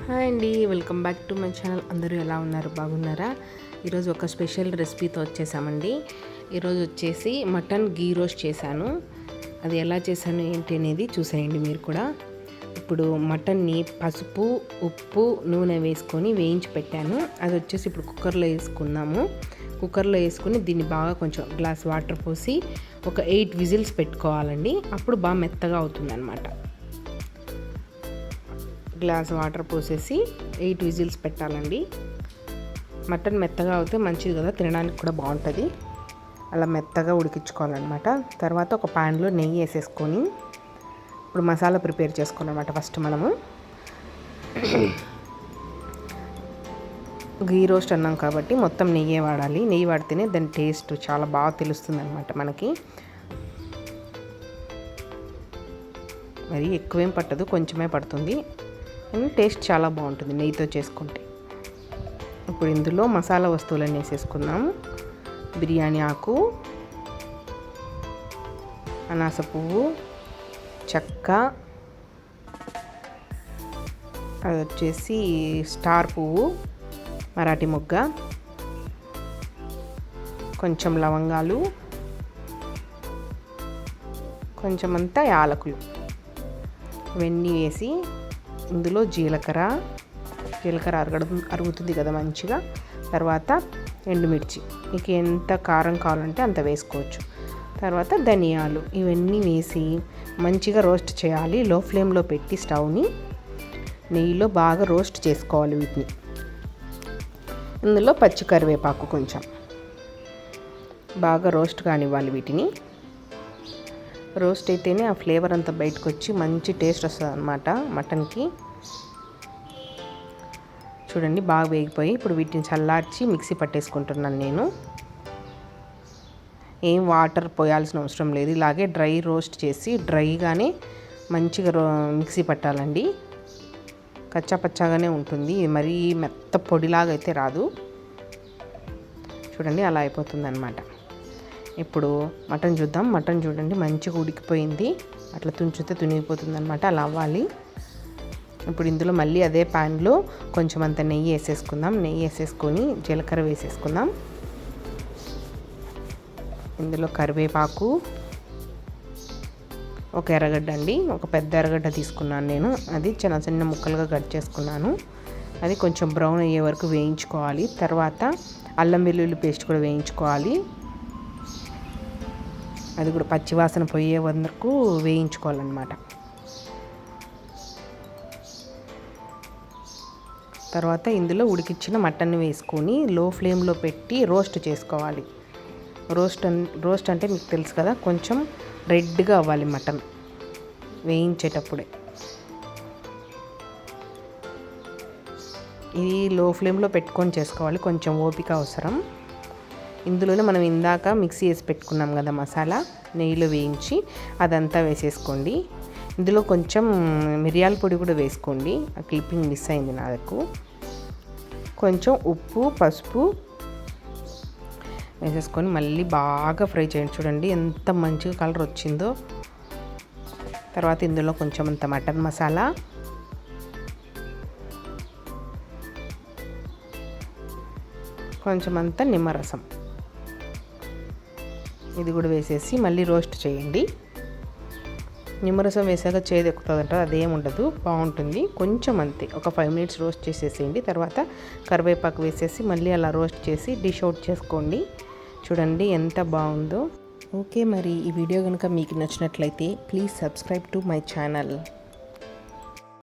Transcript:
Hi అండి, welcome back to my channel. అందరూ ఎలా ఉన్నారు? బాగున్నారా? ఈరోజు ఒక స్పెషల్ రెసిపీతో వచ్చేసామండి. ఈరోజు వచ్చేసి మటన్ గీ రోస్ట్ చేశాను. అది ఎలా చేశాను ఏంటి అనేది చూసేయండి మీరు కూడా. ఇప్పుడు మటన్ని పసుపు, ఉప్పు, నూనె వేసుకొని వేయించి పెట్టాను. అది వచ్చేసి ఇప్పుడు కుక్కర్లో వేసుకున్నాము. కుక్కర్లో వేసుకుని దీన్ని బాగా కొంచెం గ్లాస్ వాటర్ పోసి ఒక 8 విజిల్స్ పెట్టుకోవాలండి. అప్పుడు బాగా మెత్తగా అవుతుంది అన్నమాట. గ్లాస్ వాటర్ పోసేసి 8 విజిల్స్ పెట్టాలండి. మటన్ మెత్తగా అవుతే మంచిది కదా, తినడానికి కూడా బాగుంటుంది. అలా మెత్తగా ఉడికించుకోవాలన్నమాట. తర్వాత ఒక ప్యాన్లో నెయ్యి వేసేసుకొని ఇప్పుడు మసాలా ప్రిపేర్ చేసుకోవాలన్నమాట. ఫస్ట్ మనము గీ రోస్ట్ అన్నాం కాబట్టి మొత్తం నెయ్యే వాడాలి. నెయ్యి వాడితేనే దాని టేస్ట్ చాలా బాగా తెలుస్తుంది అన్నమాట మనకి. మరి ఎక్కువేం పట్టదు, కొంచెమే పడుతుంది. టేస్ట్ చాలా బాగుంటుంది నెయ్యితో చేసుకుంటే. ఇప్పుడు ఇందులో మసాలా వస్తువులన్నీ వేసేసుకుందాము. బిర్యానీ ఆకు, అనాస పువ్వు, చెక్క, అది వచ్చేసి స్టార్ పువ్వు, మరాఠీ మొగ్గ, కొంచెం లవంగాలు, కొంచెం అంతా యాలకులు, ఇవన్నీ వేసి ఇందులో జీలకర్ర అరుగుతుంది కదా మంచిగా. తర్వాత ఎండుమిర్చి, మీకు ఎంత కారం కావాలంటే అంత వేసుకోవచ్చు. తర్వాత ధనియాలు, ఇవన్నీ వేసి మంచిగా రోస్ట్ చేయాలి. లో ఫ్లేమ్లో పెట్టి స్టవ్ని నెయ్యిలో బాగా రోస్ట్ చేసుకోవాలి వీటిని. ఇందులో పచ్చి కరివేపాకు కొంచెం బాగా రోస్ట్ కానివ్వాలి. వీటిని రోస్ట్ అయితేనే ఆ ఫ్లేవర్ అంతా బయటకు వచ్చి మంచి టేస్ట్ వస్తుంది అన్నమాట మటన్కి. చూడండి బాగా వేగిపోయి ఇప్పుడు వీటిని చల్లార్చి మిక్సీ పట్టేసుకుంటున్నాను నేను. ఏం వాటర్ పోయాల్సిన అవసరం లేదు. ఇలాగే డ్రై రోస్ట్ చేసి డ్రైగానే మంచిగా మిక్సీ పట్టాలండి. కచ్చా పచ్చాగానే ఉంటుంది, మరీ మెత్త పొడిలాగా అయితే రాదు. చూడండి అలా అయిపోతుంది అన్నమాట. ఇప్పుడు మటన్ చూద్దాం. మటన్ చూడండి మంచిగా ఉడికిపోయింది. అట్లా తుంచితే తునిగిపోతుంది అనమాట, అలా అవ్వాలి. ఇప్పుడు ఇందులో మళ్ళీ అదే ప్యాన్లో కొంచెం అంత నెయ్యి వేసేసుకుందాం. నెయ్యి వేసేసుకొని జీలకర్ర వేసేసుకుందాం. ఇందులో కరివేపాకు, ఒక ఎర్రగడ్డ అండి, ఒక పెద్ద ఎర్రగడ్డ తీసుకున్నాను నేను. అది చిన్న చిన్న ముక్కలుగా కట్ చేసుకున్నాను. అది కొంచెం బ్రౌన్ అయ్యే వరకు వేయించుకోవాలి. తర్వాత అల్లం వెల్లుల్లి పేస్ట్ కూడా వేయించుకోవాలి. అది కూడా పచ్చివాసన పోయే వరకు వేయించుకోవాలన్నమాట. తర్వాత ఇందులో ఉడికిచ్చిన మటన్ని వేసుకొని లో ఫ్లేమ్లో పెట్టి రోస్ట్ చేసుకోవాలి. రోస్ట్ అంటే మీకు తెలుసు కదా, కొంచెం రెడ్గా అవ్వాలి మటన్ వేయించేటప్పుడే. ఇది లో ఫ్లేమ్లో పెట్టుకొని చేసుకోవాలి, కొంచెం ఓపిక అవసరం. ఇందులోనే మనం ఇందాక మిక్సీ వేసి పెట్టుకున్నాం కదా మసాలా, నెయ్యిలో వేయించి అదంతా వేసేసుకోండి. ఇందులో కొంచెం మిరియాల పొడి కూడా వేసుకోండి, ఆ క్లిప్పింగ్ మిస్ అయింది నాకు. కొంచెం ఉప్పు, పసుపు వేసేసుకొని మళ్ళీ బాగా ఫ్రై చేయండి. చూడండి ఎంత మంచిగా కలర్ వచ్చిందో. తర్వాత ఇందులో కొంచెం అంత మటన్ మసాలా, కొంచెం అంత నిమ్మరసం, ఇది కూడా వేసేసి మళ్ళీ రోస్ట్ చేయండి. నిమ్మరసం వేసాక చేదు ఎక్కుతుందంట, అదేం ఉండదు, బాగుంటుంది. కొంచెం అంతే, ఒక 5 మినిట్స్ రోస్ట్ చేసేసేయండి. తర్వాత కరివేపాకు వేసేసి మళ్ళీ అలా రోస్ట్ చేసి డిష్ అవుట్ చేసుకోండి. చూడండి ఎంత బాగుందో. ఓకే, మరి ఈ వీడియో కనుక మీకు నచ్చినట్లయితే please subscribe to my channel.